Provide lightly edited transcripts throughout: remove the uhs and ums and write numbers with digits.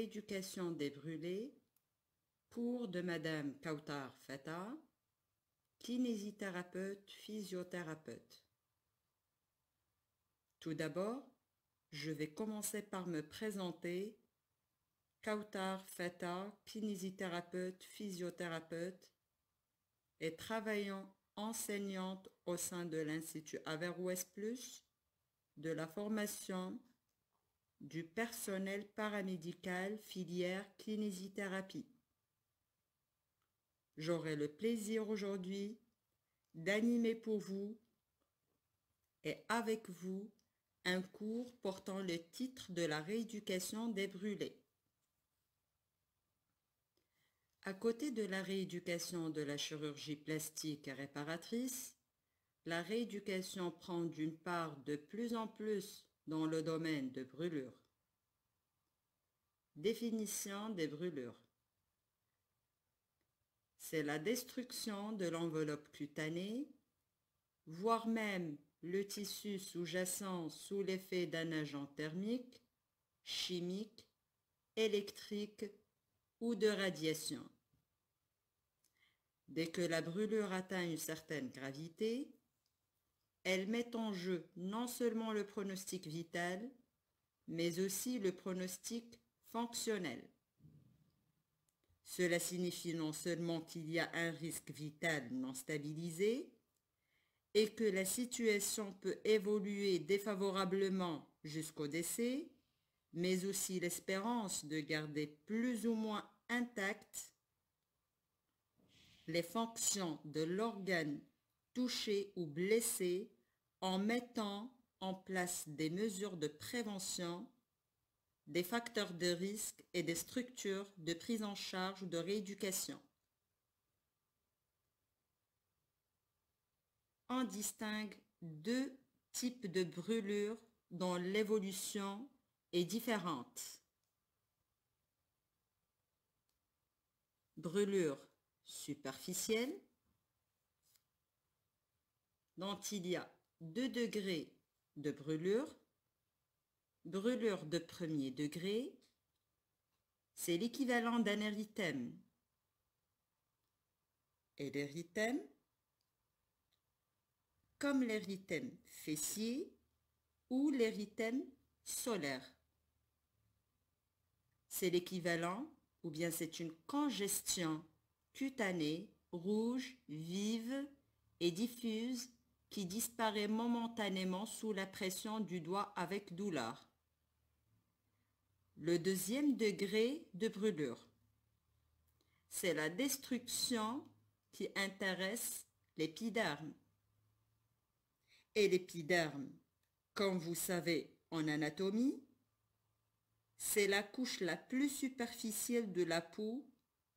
rééducation des brûlés, cours de Madame Kautar Fata, kinésithérapeute, physiothérapeute. Tout d'abord, je vais commencer par me présenter. Kautar Fata, kinésithérapeute, physiothérapeute et travaillant enseignante au sein de l'Institut Averroès Plus, de la formation du personnel paramédical filière kinésithérapie. J'aurai le plaisir aujourd'hui d'animer pour vous et avec vous un cours portant le titre de la rééducation des brûlés. À côté de la rééducation de la chirurgie plastique et réparatrice, la rééducation prend d'une part de plus en plus dans le domaine de brûlures. Définition des brûlures. C'est la destruction de l'enveloppe cutanée, voire même le tissu sous-jacent sous l'effet d'un agent thermique, chimique, électrique ou de radiation. Dès que la brûlure atteint une certaine gravité, elle met en jeu non seulement le pronostic vital, mais aussi le pronostic fonctionnel. Cela signifie non seulement qu'il y a un risque vital non stabilisé et que la situation peut évoluer défavorablement jusqu'au décès, mais aussi l'espérance de garder plus ou moins intactes les fonctions de l'organe touché ou blessé en mettant en place des mesures de prévention, des facteurs de risque et des structures de prise en charge ou de rééducation. On distingue deux types de brûlures dont l'évolution est différente. Brûlure superficielle, dont il y a 2 degrés de brûlure. Brûlure de premier degré, c'est l'équivalent d'un érythème. Et l'érythème, comme l'érythème fessier ou l'érythème solaire, c'est l'équivalent ou bien c'est une congestion cutanée, rouge, vive et diffuse qui disparaît momentanément sous la pression du doigt avec douleur. Le deuxième degré de brûlure, c'est la destruction qui intéresse l'épiderme. Et l'épiderme, comme vous savez en anatomie, c'est la couche la plus superficielle de la peau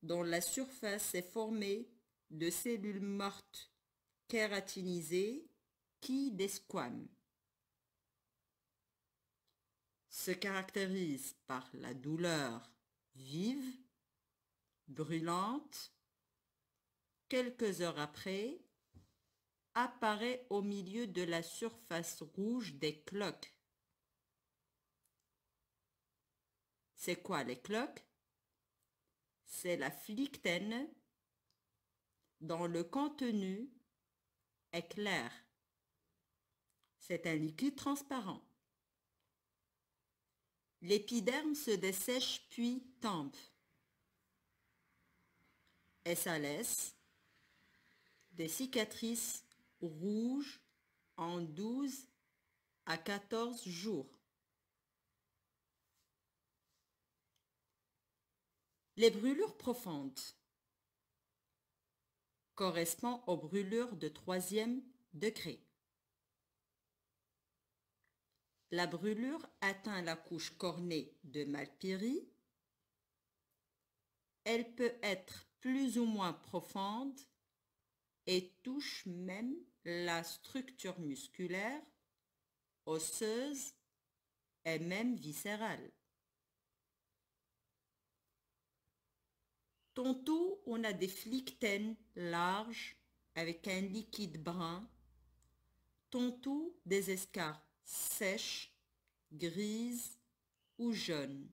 dont la surface est formée de cellules mortes kératinisées qui desquament. Se caractérise par la douleur vive, brûlante. Quelques heures après, apparaît au milieu de la surface rouge des cloques. C'est quoi les cloques? C'est la phlyctène dont le contenu est clair. C'est un liquide transparent. L'épiderme se dessèche puis tombe. Et ça laisse des cicatrices rouges en 12 à 14 jours. Les brûlures profondes correspondent aux brûlures de 3e degré. La brûlure atteint la couche cornée de Malpighi. Elle peut être plus ou moins profonde et touche même la structure musculaire, osseuse et même viscérale. Tantôt, on a des phlyctènes larges avec un liquide brun, tantôt des escarres sèches, grises ou jaunes.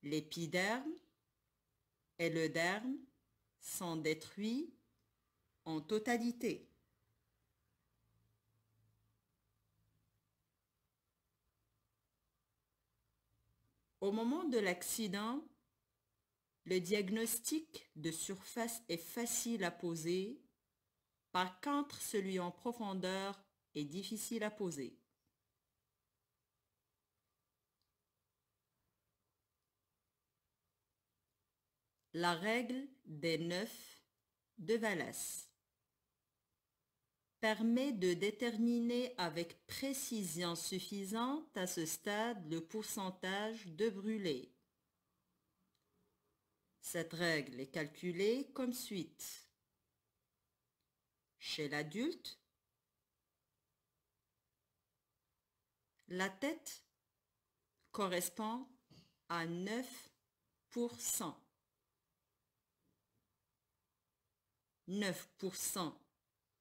l'épiderme et le derme sont détruits en totalité. Au moment de l'accident, le diagnostic de surface est facile à poser. Par contre, celui en profondeur est difficile à poser. La règle des 9 de Wallace permet de déterminer avec précision suffisante à ce stade le pourcentage de brûlé. Cette règle est calculée comme suit. Chez l'adulte, la tête correspond à 9%. 9%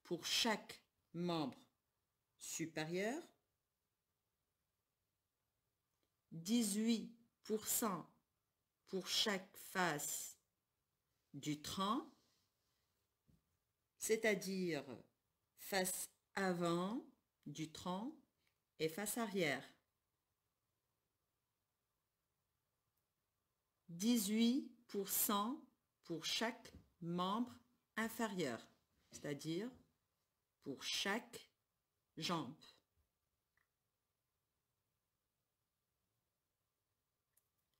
pour chaque membre supérieur, 18% pour chaque face du tronc, c'est-à-dire face avant du tronc et face arrière. 18% pour chaque membre inférieur, c'est-à-dire pour chaque jambe.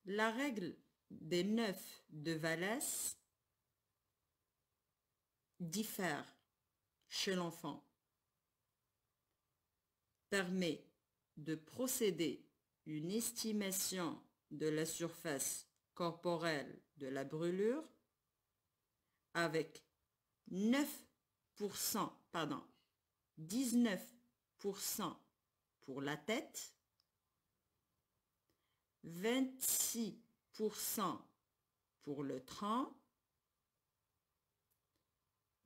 La règle des 9 de Wallace diffère chez l'enfant, permet de procéder une estimation de la surface corporelle de la brûlure avec 19% pour la tête, 26% pour le tronc,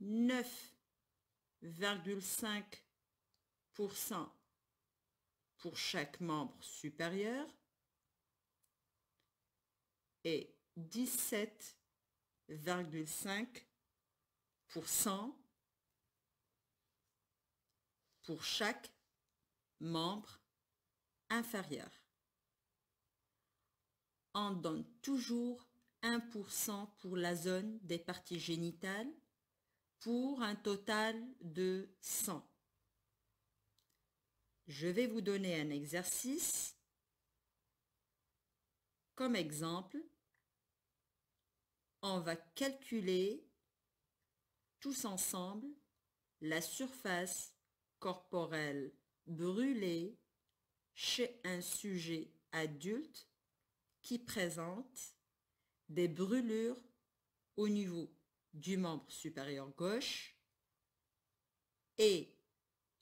9,5% pour chaque membre supérieur et 17,5% pour chaque membre inférieur. On donne toujours 1% pour la zone des parties génitales pour un total de 100. Je vais vous donner un exercice. Comme exemple, on va calculer tous ensemble la surface corporelle brûlée chez un sujet adulte qui présente des brûlures au niveau du membre supérieur gauche et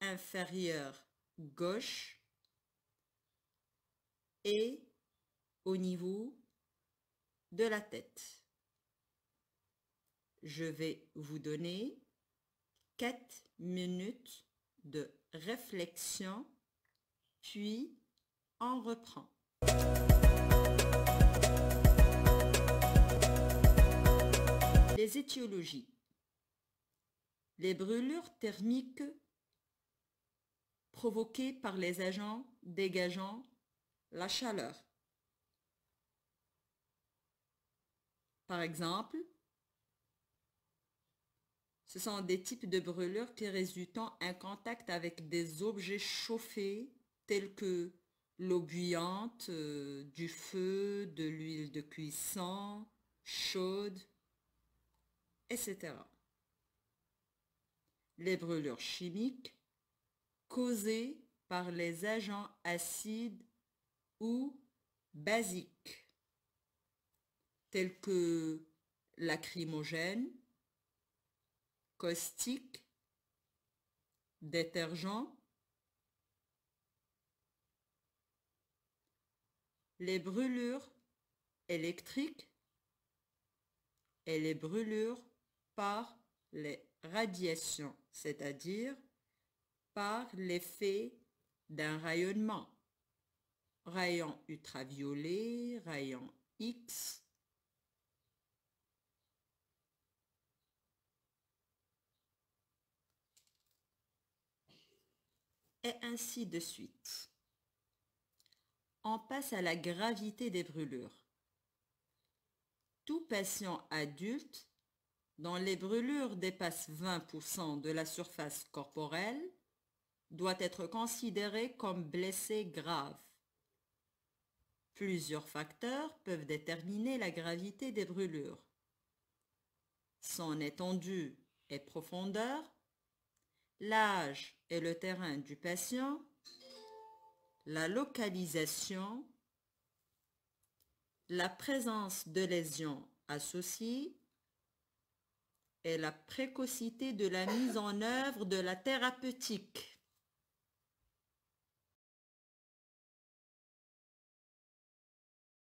inférieur gauche et au niveau de la tête. Je vais vous donner 4 minutes de réflexion, puis on reprend. Les étiologies. Les brûlures thermiques provoquées par les agents dégageant la chaleur. Par exemple, ce sont des types de brûlures qui résultent en contact avec des objets chauffés tels que l'eau bouillante, du feu, de l'huile de cuisson, chaude, etc. Les brûlures chimiques causées par les agents acides ou basiques tels que lacrymogène, caustique, détergent. Les brûlures électriques et les brûlures par les radiations, c'est-à-dire par l'effet d'un rayonnement, rayons ultraviolets, rayons X et ainsi de suite. On passe à la gravité des brûlures. Tout patient adulte dont les brûlures dépassent 20% de la surface corporelle doit être considéré comme blessé grave. Plusieurs facteurs peuvent déterminer la gravité des brûlures. Son étendue et profondeur, l'âge et le terrain du patient, la localisation, la présence de lésions associées et la précocité de la mise en œuvre de la thérapeutique.